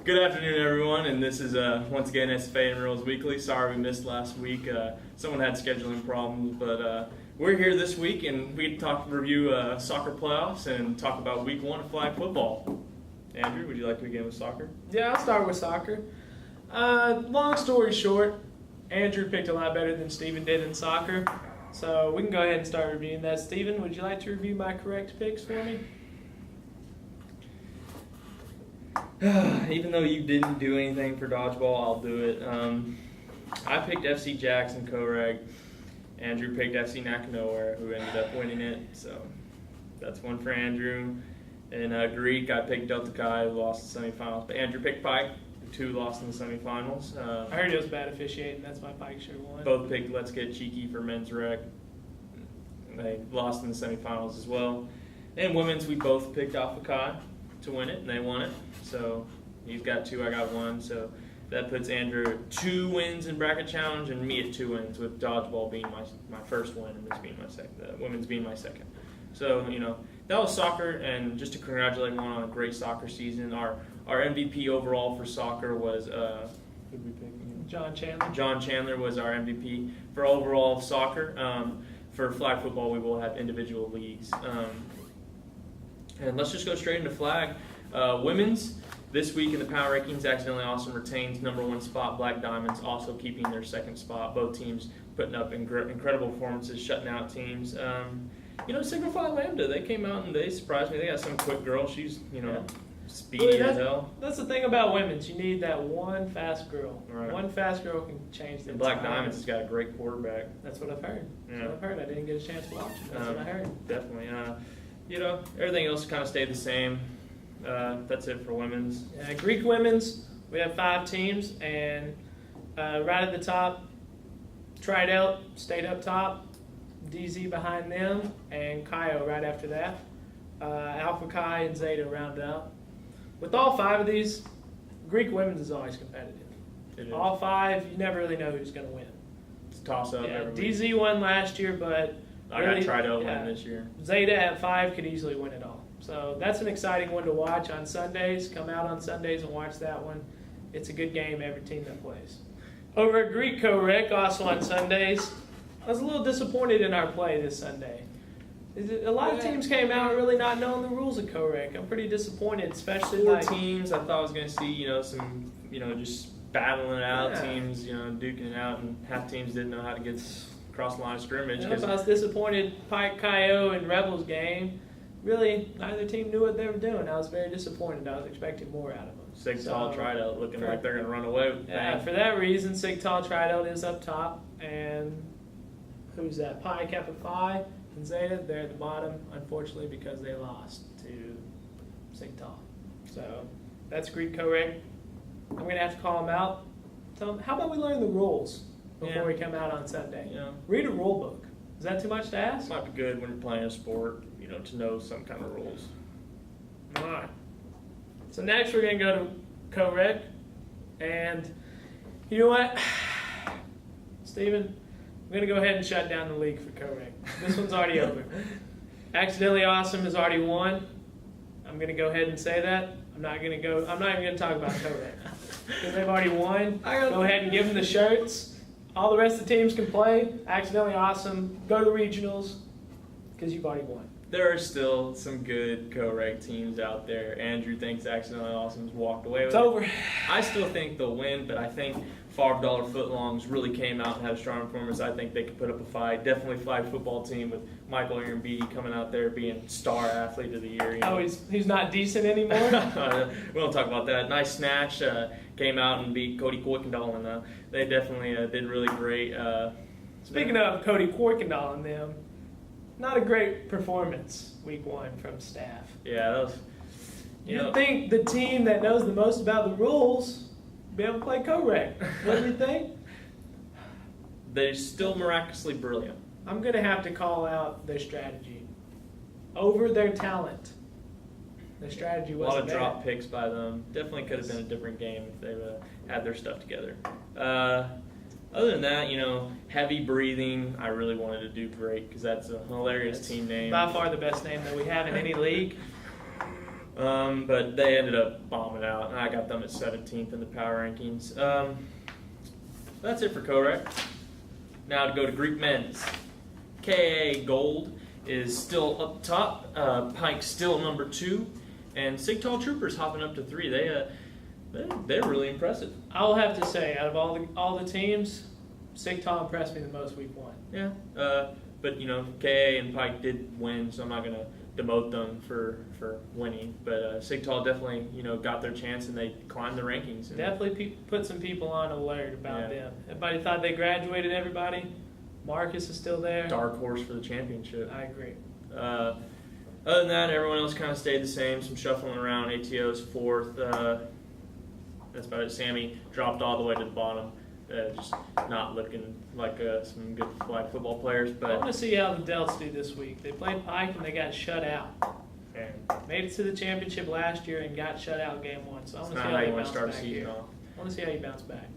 Good afternoon, everyone, and this is once again SFA and Rules Weekly. Sorry we missed last week. Someone had scheduling problems, but we're here this week, and we review soccer playoffs and talk about Week 1 of flag football. Andrew, would you like to begin with soccer? Yeah, I'll start with soccer. Long story short, Andrew picked a lot better than Steven did in soccer, so we can go ahead and start reviewing that. Steven, would you like to review my correct picks for me? Even though you didn't do anything for dodgeball, I'll do it. I picked FC Jackson Co-Reg. Andrew picked FC Nowhere, who ended up winning it. So that's one for Andrew. In Greek, I picked Delta Chi, who lost the semifinals. But Andrew picked Pike, the two lost in the semifinals. I heard it was bad officiating. That's why Pike should have won. Both picked Let's Get Cheeky for men's rec. They lost in the semifinals as well. And women's, we both picked Alpha Chi to win it, and they won it. So he's got 2, I got 1. So that puts Andrew at 2 wins in bracket challenge, and me at 2 wins, with dodgeball being my first win and this being my second, the women's being my second. So that was soccer, and just to congratulate everyone on a great soccer season. Our MVP overall for soccer was who did we pick? John Chandler. John Chandler was our MVP for overall soccer. For flag football, we will have individual leagues. And let's just go straight into flag. Women's, this week in the power rankings, Accidentally Awesome retains #1 spot. Black Diamonds also keeping their 2nd spot. Both teams putting up incredible performances, shutting out teams. Signal Phi Lambda, they came out and they surprised me. They got some quick girl. She's, speedy as hell. That's the thing about women's. You need that one fast girl. Right. One fast girl can change the And Black Diamonds has got a great quarterback. That's what I've heard. Yeah. That's what I've heard. I didn't get a chance to watch it. That's what I heard. Definitely. Everything else kind of stayed the same. That's it for women's. Yeah, Greek women's, we have 5 teams, and right at the top, Tridelt stayed up top, DZ behind them, and Kaio right after that. Alpha Chi and Zeta round out. With all 5 of these, Greek women's is always competitive. It is. All 5, you never really know who's going to win. It's a toss-up every week. DZ won last year, but I got Tridelt win this year. Zeta at 5 could easily win it all. So that's an exciting one to watch on Sundays. Come out on Sundays and watch that one. It's a good game, every team that plays. Over at Greek Co-Rec, also on Sundays, I was a little disappointed in our play this Sunday. A lot of teams came out really not knowing the rules of Co-Rec. I'm pretty disappointed, especially 4 teams. I thought I was going to see, some, just battling it out, teams, duking it out, and half teams didn't know how to get across the line of scrimmage. I was disappointed. Pike, Kaio, and Rebels game. Really, neither team knew what they were doing. I was very disappointed. I was expecting more out of them. Sigtal Tridelt looking like they're going to run away with that. For that reason, Sigtal Tridelt is up top. And who's that? Pi, Kappa Phi, and Zeta, they're at the bottom, unfortunately, because they lost to Sigtal. So that's Greek Co-Rec. I'm going to have to call them out. Tell them, how about we learn the rules before we come out on Sunday? Yeah. Read a rule book. Is that too much to ask? Might be good when you're playing a sport, to know some kind of rules. All right. So next we're going to go to Co-Rec. And you know what? Steven, I'm going to go ahead and shut down the league for Co-Rec. This one's already over. Accidentally Awesome has already won. I'm going to go ahead and say that. I'm not even going to talk about Co-Rec. Because they've already won. Go ahead and give them the shirts. All the rest of the teams can play. Accidentally Awesome. Go to the regionals. Because you've already won. There are still some good Co-Rec teams out there. Andrew thinks Accidentally Awesome's walked away with it. It's over. I still think they'll win, but I think $5 Footlongs really came out and had a strong performance. I think they could put up a fight. Definitely flag football team with Michael Irambidi coming out there being star athlete of the year. Oh, he's not decent anymore? We won't talk about that. Nice snatch. Came out and beat Cody Kuykendall, and they definitely did really great. Speaking of Cody Kuykendall and them, not a great performance week 1 from staff. Yeah, that was. You'd think the team that knows the most about the rules would be able to play Co-Rec. What do you think? They're still miraculously brilliant. I'm going to have to call out their strategy over their talent. Their strategy wasn't a lot of bad. drop picks by them. Definitely could have been a different game if they had their stuff together. Other than that, heavy breathing, I really wanted to do great because that's a hilarious team name. By far the best name that we have in any league. But they ended up bombing out, and I got them at 17th in the power rankings. That's it for co-rec. Now to go to Greek men's. KA Gold is still up top. Pike's still number 2, and Sigtal Troopers hopping up to 3. They're really impressive. I'll have to say, out of all the teams, Sigtal impressed me the most week 1. Yeah, but KA and Pike did win, so I'm not gonna demote them for winning. But Sigtal definitely got their chance and they climbed the rankings. Definitely put some people on alert about them. Everybody thought they graduated. Everybody. Marcus is still there. Dark horse for the championship. I agree. Other than that, everyone else kind of stayed the same. Some shuffling around. ATO's 4th. That's about it. Sammy dropped all the way to the bottom. Just not looking like some good flag football players. But I want to see how the Delts do this week. They played Pike and they got shut out. And made it to the championship last year and got shut out game 1. So I want to see not how how you you want to bounce start a back season here. off. I want to see how you bounce back.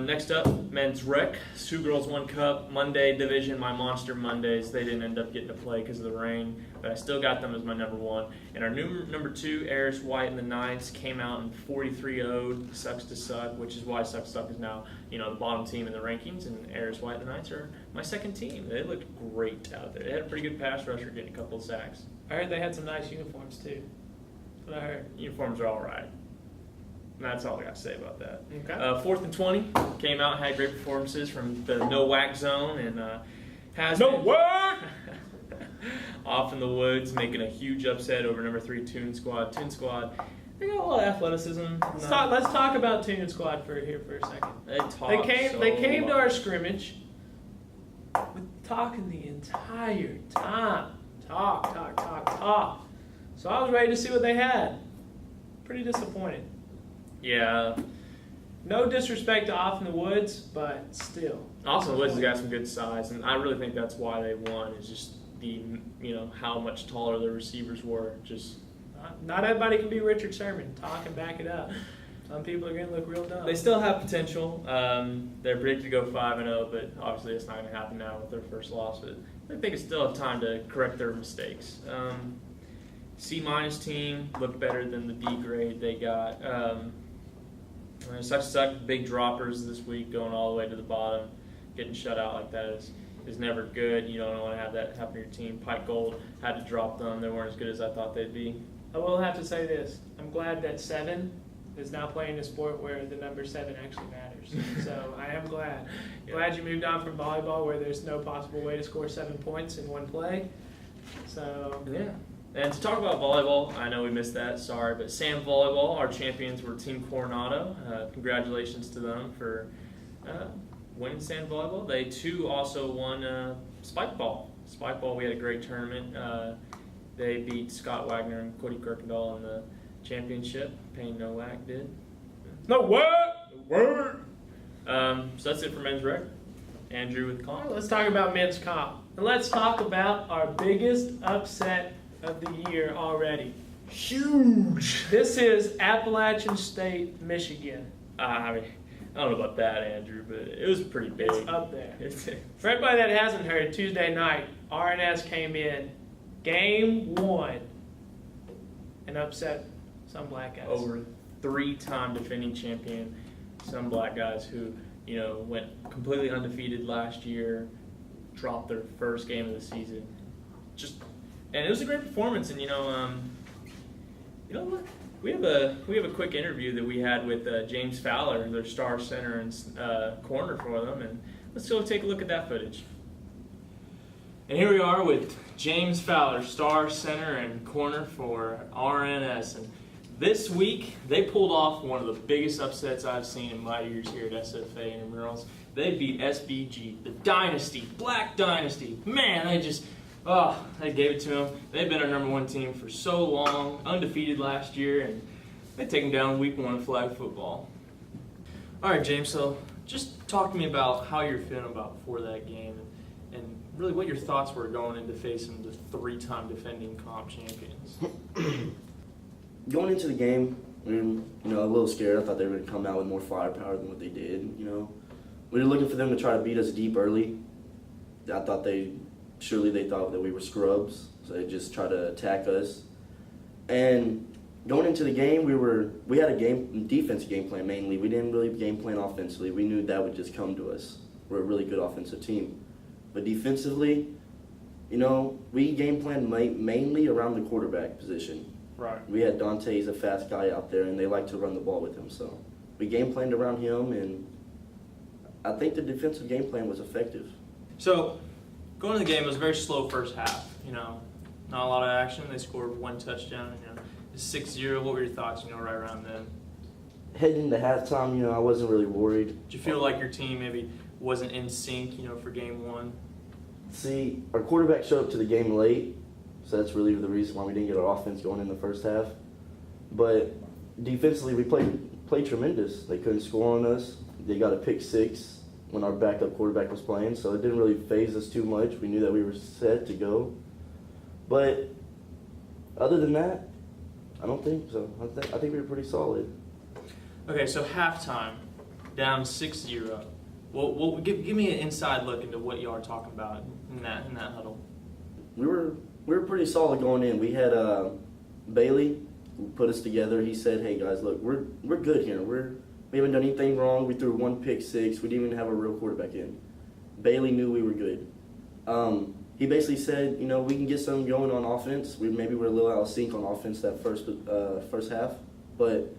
Next up, men's rec. 2 girls, 1 cup. Monday division, my monster Mondays. They didn't end up getting to play because of the rain, but I still got them as my number 1. And our new number 2, Eris White and the Knights, came out in 43-0. Sucks to suck, which is why Sucks to Suck is now the bottom team in the rankings. And Eris White and the Knights are my 2nd team. They looked great out there. They had a pretty good pass rusher, getting a couple of sacks. I heard they had some nice uniforms too. That's what I heard. Uniforms are all right. That's all I got to say about that. Okay. 4th and 20 came out, had great performances from the no whack zone, and has No been whack! off in the woods, making a huge upset over number 3 Toon Squad. Toon Squad, they got a lot of athleticism. Let's talk about Tune Squad here for a second. They came to our scrimmage with talking the entire time. Talk. So I was ready to see what they had. Pretty disappointed. Yeah. No disrespect to Off in the Woods, but still. Off in the Woods has got some good size, and I really think that's why they won. Is just the how much taller the receivers were. Just not everybody can be Richard Sherman. Talk and back it up. Some people are going to look real dumb. They still have potential. They're predicted to go 5-0, but obviously it's not going to happen now with their first loss. But I think it's still have time to correct their mistakes. C- team looked better than the D grade they got. Suck, big droppers this week, going all the way to the bottom. Getting shut out like that is never good. You don't want to have that happen to your team. Pike Gold had to drop them. They weren't as good as I thought they'd be. I will have to say this. I'm glad that 7 is now playing a sport where the number 7 actually matters. So I am glad. Glad you moved on from volleyball where there's no possible way to score 7 points in one play. So yeah. And to talk about volleyball, I know we missed that, sorry, but Sam Volleyball, our champions were Team Coronado. Congratulations to them for winning Sam Volleyball. They too also won Spike Ball. Spike Ball, we had a great tournament. They beat Scott Wagner and Cody Kirkendall in the championship. Payne Nowak did. no what? Word. So that's it for men's rec. Andrew with comp. Let's talk about men's comp. And let's talk about our biggest upset of the year already. Huge. This is Appalachian State, Michigan. I don't know about that, Andrew, but it was pretty big. It's up there. For everybody that hasn't heard, Tuesday night, RNS came in, game 1, and upset some black guys. Over 3-time defending champion, some black guys who, went completely undefeated last year, dropped their first game of the season. And it was a great performance, and you know what? We have a quick interview that we had with James Fowler, their star center and corner for them, and let's go take a look at that footage. And here we are with James Fowler, star center and corner for RNS. And this week, they pulled off one of the biggest upsets I've seen in my years here at SFA and Intramurals. They beat SBG, the Dynasty, Black Dynasty. Man, they gave it to them. They've been our number 1 team for so long, undefeated last year, and they take them down week 1 of flag football. All right, James, so just talk to me about how you're feeling about before that game and really what your thoughts were going into facing the 3-time defending comp champions. Going into the game, a little scared. I thought they were going to come out with more firepower than what they did, We were looking for them to try to beat us deep early. I thought they thought that we were scrubs, so they just tried to attack us. And Going into the game, we had a defensive game plan mainly. We didn't really game plan offensively. We knew that would just come to us. We're a really good offensive team. But defensively, we game planned mainly around the quarterback position. Right. We had Dante, he's a fast guy out there, and they like to run the ball with him. So we game planned around him, and I think the defensive game plan was effective. So, going to the game, it was a very slow first half. Not a lot of action. They scored one touchdown. It's 6-0. What were your thoughts? Right around then. Heading into halftime, I wasn't really worried. Did you feel like your team maybe wasn't in sync? For game one. See, our quarterback showed up to the game late, so that's really the reason why we didn't get our offense going in the first half. But defensively, we played tremendous. They couldn't score on us. They got a pick six when our backup quarterback was playing, so it didn't really faze us too much. We knew that we were set to go. But other than that, I don't think so. I think we were pretty solid. Okay, so halftime, down 6-0. Well, give me an inside look into what y'all are talking about in that huddle. We were pretty solid going in. We had Bailey who put us together. He said, "Hey guys, look, we're good here. We haven't done anything wrong. We threw one pick six. We didn't even have a real quarterback in." Bailey knew we were good. He basically said, we can get something going on offense. Maybe we're a little out of sync on offense that first half, but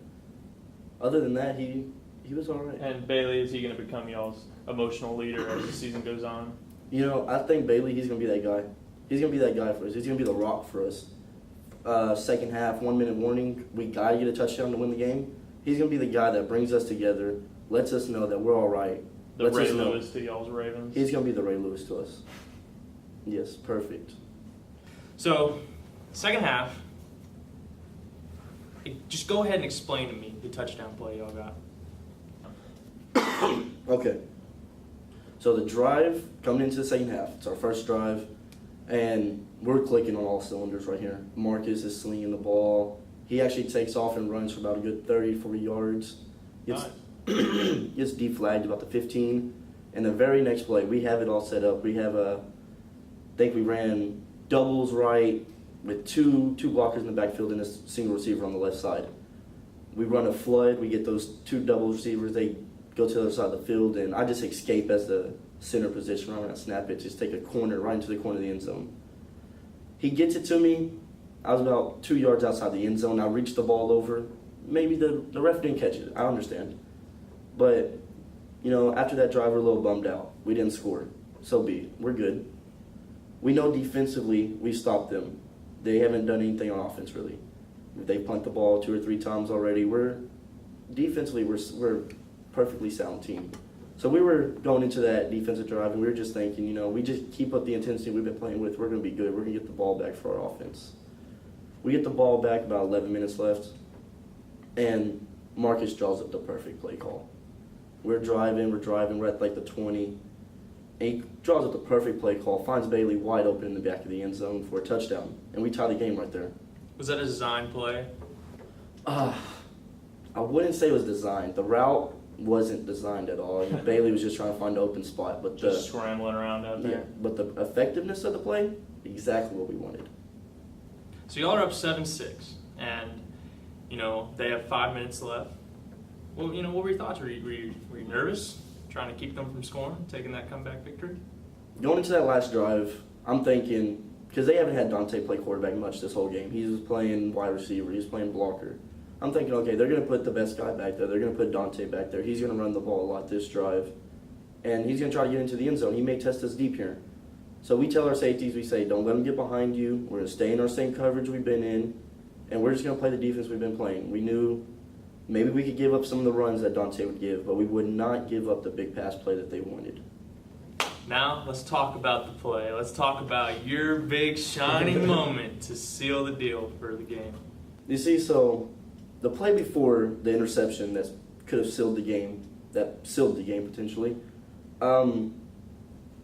other than that, he was all right. And Bailey, is he going to become y'all's emotional leader as the season goes on? I think Bailey, he's going to be that guy. He's going to be that guy for us. He's going to be the rock for us. Second half, 1 minute warning, we got to get a touchdown to win the game. He's going to be the guy that brings us together, lets us know that we're all right. The Ray Lewis to y'all's Ravens. He's going to be the Ray Lewis to us. Yes, perfect. So, second half, just go ahead and explain to me the touchdown play y'all got. Okay. So the drive coming into the second half, it's our first drive, and we're clicking on all cylinders right here. Marcus is slinging the ball. He actually takes off and runs for about a good 30, 40 yards. Nice. Gets deflagged about the 15. And the very next play, we have it all set up. We have I think we ran doubles right with two blockers in the backfield and a single receiver on the left side. We run a flood. We get those two double receivers. They go to the other side of the field, and I just escape as the center position. I'm going to snap it, just take a corner right into the corner of the end zone. He gets it to me. I was about 2 yards outside the end zone. I reached the ball over. Maybe the ref didn't catch it. I understand. But, after that drive, we're a little bummed out. We didn't score. So be it. We're good. We know defensively we stopped them. They haven't done anything on offense, really. They punt the ball 2 or 3 times already. Defensively, we're a perfectly sound team. So we were going into that defensive drive, and we were just thinking, we just keep up the intensity we've been playing with. We're going to be good. We're going to get the ball back for our offense. We get the ball back, about 11 minutes left, and Marcus draws up the perfect play call. We're driving, we're at like the 20. And he draws up the perfect play call, finds Bailey wide open in the back of the end zone for a touchdown, and we tie the game right there. Was that a design play? I wouldn't say it was designed. The route wasn't designed at all. Bailey was just trying to find an open spot, but just scrambling around out there. Yeah, but the effectiveness of the play, exactly what we wanted. So y'all are up 7-6, and they have 5 minutes left. Well, what were your thoughts? Were you nervous, trying to keep them from scoring, taking that comeback victory? Going into that last drive, I'm thinking, because they haven't had Dante play quarterback much this whole game. He was playing wide receiver. He was playing blocker. I'm thinking, okay, they're going to put the best guy back there. They're going to put Dante back there. He's going to run the ball a lot this drive, and he's going to try to get into the end zone. He may test us deep here. So we tell our safeties, we say, don't let him get behind you. We're going to stay in our same coverage we've been in, and we're just going to play the defense we've been playing. We knew maybe we could give up some of the runs that Dante would give, but we would not give up the big pass play that they wanted. Now, let's talk about the play. Let's talk about your big shining moment to seal the deal for the game. You see, so the play before the interception that could have sealed the game potentially,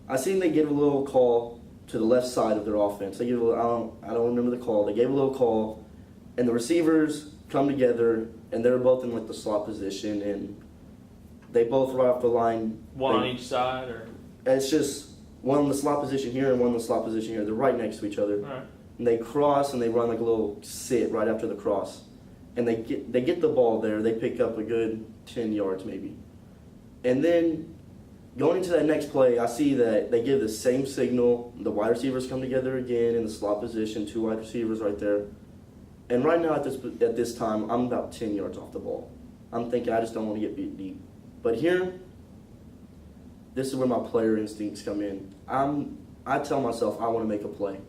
I seen they give a little call to the left side of their offense. They give a little, I don't remember the call. They gave a little call, and the receivers come together, and they're both in like the slot position, and they both right off the line. One on each side, or? It's just one in the slot position here and one in the slot position here. They're right next to each other. All right. And they cross and they run like a little sit right after the cross. and they get the ball there. They pick up a good 10 yards maybe. And then going into that next play, I see that they give the same signal. The wide receivers come together again in the slot position, 2 wide receivers right there. And right now at this time, I'm about 10 yards off the ball. I'm thinking I just don't want to get beat deep. But here, this is where my player instincts come in. I tell myself I want to make a play.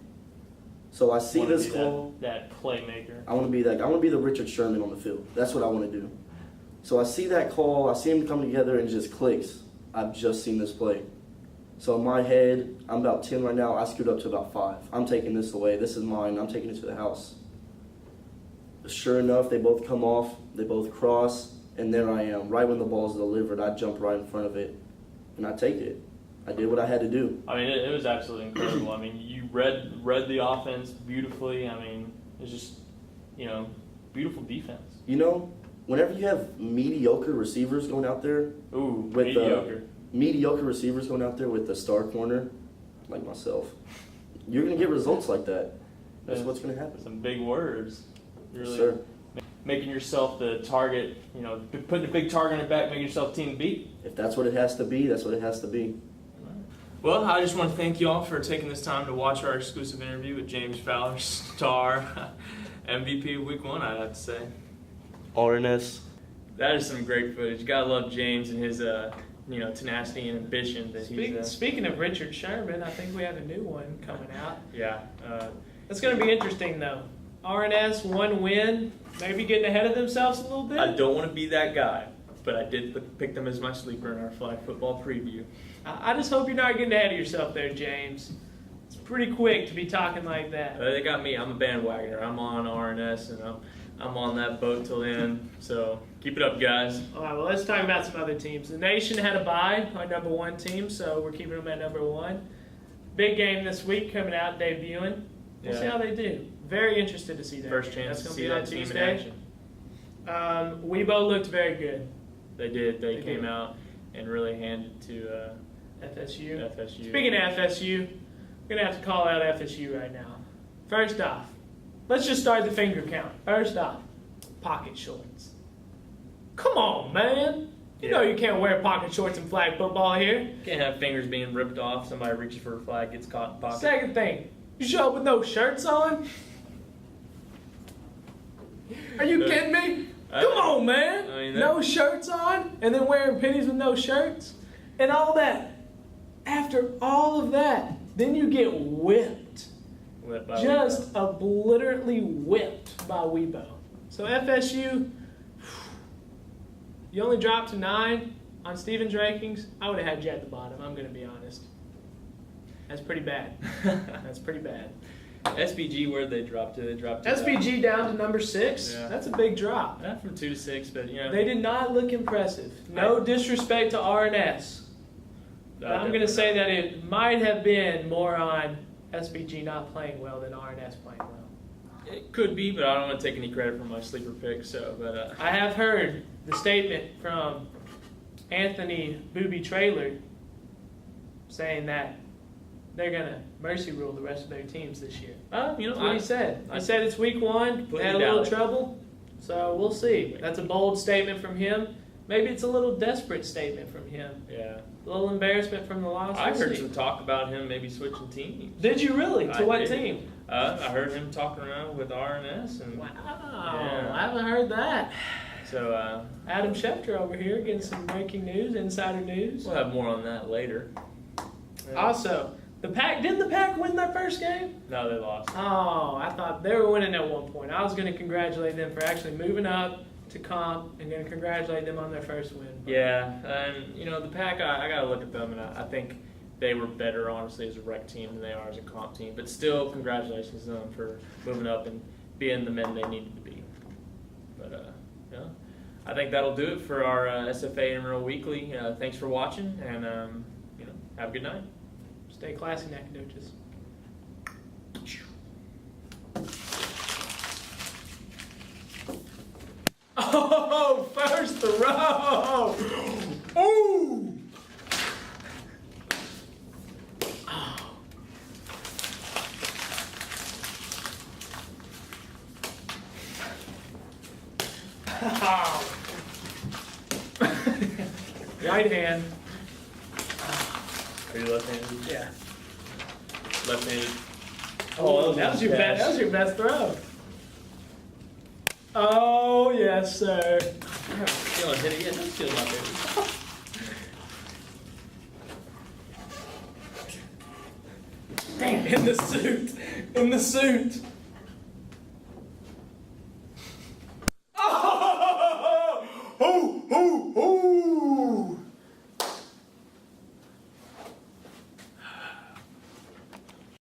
So I see this call. That playmaker. I want to be that. I want to be the Richard Sherman on the field. That's what I want to do. So I see that call. I see him come together and it just clicks. I've just seen this play. So in my head, I'm about 10 right now. I scoot up to about 5. I'm taking this away. This is mine. I'm taking it to the house. Sure enough, they both come off. They both cross. And there I am. Right when the ball's delivered, I jump right in front of it. And I take it. I did what I had to do. I mean, it was absolutely incredible. I mean, you read the offense beautifully. I mean, it's just, beautiful defense. Whenever you have mediocre receivers going out there. Ooh, with mediocre. Mediocre receivers going out there with the star corner, like myself, you're going to get results like that. That's what's going to happen. Some big words. Really Sir. Making yourself the target, putting a big target on your back, making yourself team beat. If that's what it has to be, that's what it has to be. Well, I just want to thank you all for taking this time to watch our exclusive interview with James Fowler, star MVP of Week 1, I'd have to say. RNS. That is some great footage. You gotta love James and his, tenacity and ambition that he's. Speaking of Richard Sherman, I think we have a new one coming out. Yeah. It's going to be interesting, though. RNS, 1 win, maybe getting ahead of themselves a little bit. I don't want to be that guy, but I did pick them as my sleeper in our flag football preview. I just hope you're not getting ahead of yourself there, James. It's pretty quick to be talking like that. They got me. I'm a bandwagoner. I'm on RNS, and I'm on that boat till the end. So keep it up, guys. All right, well, let's talk about some other teams. The Nation had a bye, our number 1 team, so we're keeping them at number 1. Big game this week coming out, debuting. We'll see how they do. Very interested to see that. First game. chance That's to gonna see be on that team in Tuesday. action. Weibo looked very good. They did. They came out and really handed to FSU. FSU. Speaking of FSU, we're going to have to call out FSU right now. First off, let's just start the finger count. First off, pocket shorts. Come on, man. You know you can't wear pocket shorts in flag football here. Can't have fingers being ripped off. Somebody reaches for a flag, gets caught in the pocket. Second thing, you show up with no shirts on? Are you kidding me? Come on, man. No shirts on, and then wearing pennies with no shirts, and all that. After all of that, then you get whipped. Just obliterately whipped by Weibo. So FSU, you only dropped to 9 on Stevens' rankings. I would have had you at the bottom, I'm going to be honest. That's pretty bad. That's pretty bad. SBG, where'd they drop to? They dropped to SBG down to number 6. Yeah. That's a big drop. Not from 2 to 6, but They did not look impressive. No disrespect to RNS. But I'm going to say that it might have been more on SBG not playing well than RNS playing well. It could be, but I don't want to take any credit for my sleeper pick. So, but I have heard the statement from Anthony Booby Trailer saying that they're going to mercy rule the rest of their teams this year. That's what he said. He said it's week 1. They had a little trouble. So we'll see. That's a bold statement from him. Maybe it's a little desperate statement from him. Yeah. A little embarrassment from the loss. I heard some talk about him maybe switching teams. Did you really? To what team? I heard him talking around with RNS. And, wow. Yeah. I haven't heard that. So Adam Schefter over here getting some breaking news, insider news. We'll have more on that later. Yeah. Also, didn't the Pack win their first game? No, they lost. Oh, I thought they were winning at one point. I was going to congratulate them for actually moving up to comp and going to congratulate them on their first win. Yeah, and the Pack, I got to look at them, and I think they were better, honestly, as a rec team than they are as a comp team. But still, congratulations to them for moving up and being the men they needed to be. But, I think that'll do it for our SFA Intramural Weekly. Thanks for watching, and, have a good night. Stay classy, Nacogdoches. Oh, first throw! Ooh! Oh. Right hand. Are you left-handed? Yeah. Left-handed. Oh, that was your best. That was your best throw. Oh yes, sir. Feeling hit again. That's still my favorite. Damn, in the suit. In the suit.